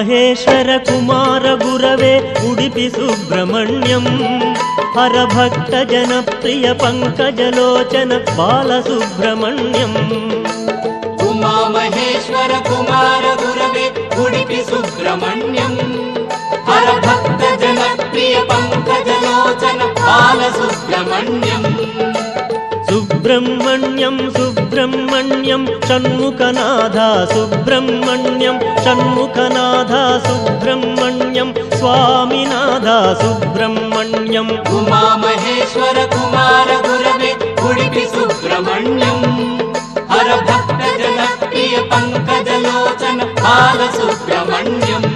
ಮಹೇಶ್ವರ ಕುಮಾರ ಗುರವೇ ಉಡುಪಿ ಸುಬ್ರಹ್ಮಣ್ಯಂ ಹರಭಕ್ತ ಜನಪ್ರಿಯ ಪಂಕಜಲೋಚನ ಬಾಲಸುಬ್ರಹ್ಮಣ್ಯಂ ಉಮಾ ಮಹೇಶ್ವರ ಕುಮಾರ ಗುರವೇ ಉಡುಪಿ ಸುಬ್ರಹ್ಮಣ್ಯಂ ಹರಭಕ್ತ ಜನಪ್ರಿಯ ಪಂಕಜಲೋಚನ ಬಾಲಸುಬ್ರಹ್ಮಣ್ಯಂ ಸುಬ್ರಹ್ಮಣ್ಯಂ ಸುಬ್ರಹ್ಮಣ್ಯಂ ಷಣ್ಮುಖನಾಥ ಸುಬ್ರಹ್ಮಣ್ಯಂ ಷಣ್ಮುಖನಾಥ ಸುಬ್ರಹ್ಮಣ್ಯಂ ಸ್ವಾಮಿನಾಥ ಸುಬ್ರಹ್ಮಣ್ಯಂ ಉಮಾ ಮಹೇಶ್ವರ ಕುಮಾರ ಗುರವೇ ಉಡುಪಿ ಸುಬ್ರಹ್ಮಣ್ಯಂ ಹರಭಕ್ತ ಜನಪ್ರಿಯ ಪಂಕಜಲೋಚನ ಬಾಲಸುಬ್ರಹ್ಮಣ್ಯಂ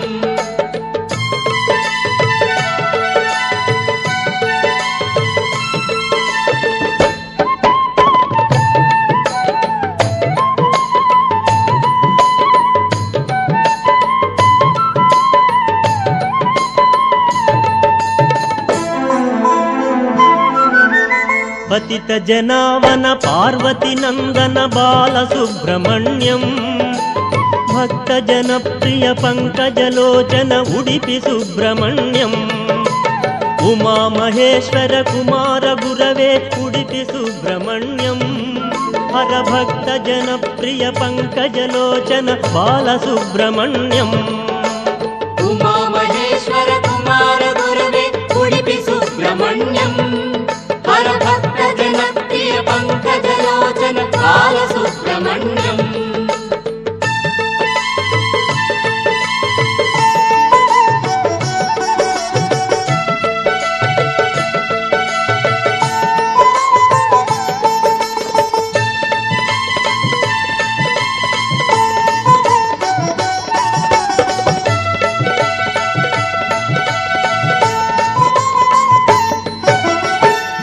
ಪತಿತ ಜನಾವನ ಪಾರ್ವತಿ ನಂದನ ಬಾಲಸುಬ್ರಹ್ಮಣ್ಯಂ ಭಕ್ತ ಜನಪ್ರಿಯ ಪಂಕಜಲೋಚನ ಉಡುಪಿ ಸುಬ್ರಹ್ಮಣ್ಯಂ ಉಮಾ ಮಹೇಶ್ವರ ಕುಮಾರ ಗುರವೇ ಉಡುಪಿ ಸುಬ್ರಹ್ಮಣ್ಯಂ ಹರಭಕ್ತ ಜನಪ್ರಿಯ ಪಂಕಜಲೋಚನ ಬಾಲಸುಬ್ರಹ್ಮಣ್ಯಂ ಉಮಾ ಮಹೇಶ್ವರ ಕುಮಾರ ಗುರವೇ ಉಡುಪಿ ಸುಬ್ರಹ್ಮಣ್ಯಂ ಹರಭಕ್ತ ಜನಪ್ರಿಯ ಪಂಕಜಲೋಚನ ಬಾಲಸುಬ್ರಹ್ಮಣ್ಯಂ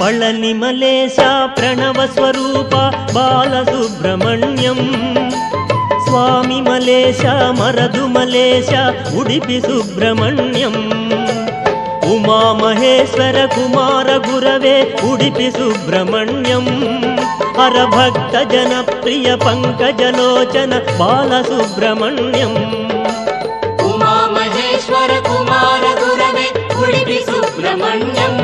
ಪಳನಿ ಮಲೇಶ ಪ್ರಣವ ಸ್ವರೂಪ ಬಾಲಸುಬ್ರಹ್ಮಣ್ಯಂ ಸ್ವಾಮಿ ಮಲೇಶ ಮರದು ಮಲೇಶ ಉಡುಪಿ ಸುಬ್ರಹ್ಮಣ್ಯಂ ಉಮಾ ಮಹೇಶ್ವರ ಕುಮಾರ ಗುರವೇ ಉಡುಪಿ ಸುಬ್ರಹ್ಮಣ್ಯಂ ಹರಭಕ್ತ ಜನಪ್ರಿಯ ಪಂಕಜಲೋಚನ ಬಾಲಸುಬ್ರಹ್ಮಣ್ಯಂ ಉಮಾ ಮಹೇಶ್ವರ ಕುಮಾರ ಗುರವೇ ಉಡುಪಿ ಸುಬ್ರಹ್ಮಣ್ಯಂ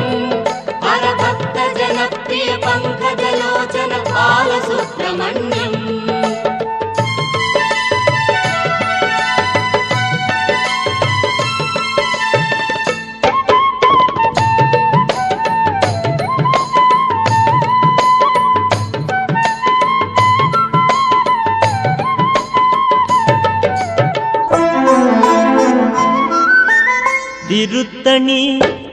ಹರಭಕ್ತ ಜನಪ್ರಿಯ ಪಂಕಜಲೋಚನ ಬಾಲಸುಬ್ರಹ್ಮಣ್ಯಂ ತಿರುತ್ತಣಿ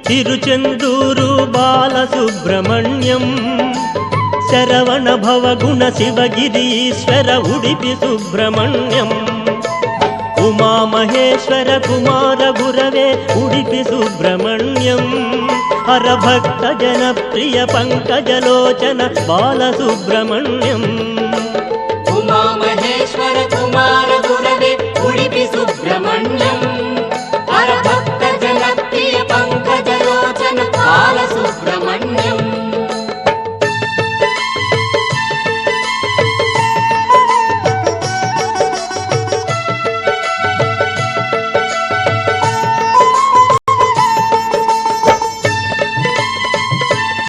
ತಿರುಚೆಂದೂರು ಬಾಲಸುಬ್ರಹ್ಮಣ್ಯಂ ಶರವಣ ಭವಗುಣ ಶಿವಗಿರೀಶ್ವರ ಉಡುಪಿ ಸುಬ್ರಹ್ಮಣ್ಯಂ ಉಮಾ ಮಹೇಶ್ವರ ಕುಮಾರ ಗುರವೇ ಉಡುಪಿ ಸುಬ್ರಹ್ಮಣ್ಯಂ ಹರಭಕ್ತ ಜನಪ್ರಿಯ ಪಂಕಜಲೋಚನ ಬಾಲಸುಬ್ರಹ್ಮಣ್ಯಂ ಉಮಾ ಮಹೇಶ್ವರ ಕುಮಾರ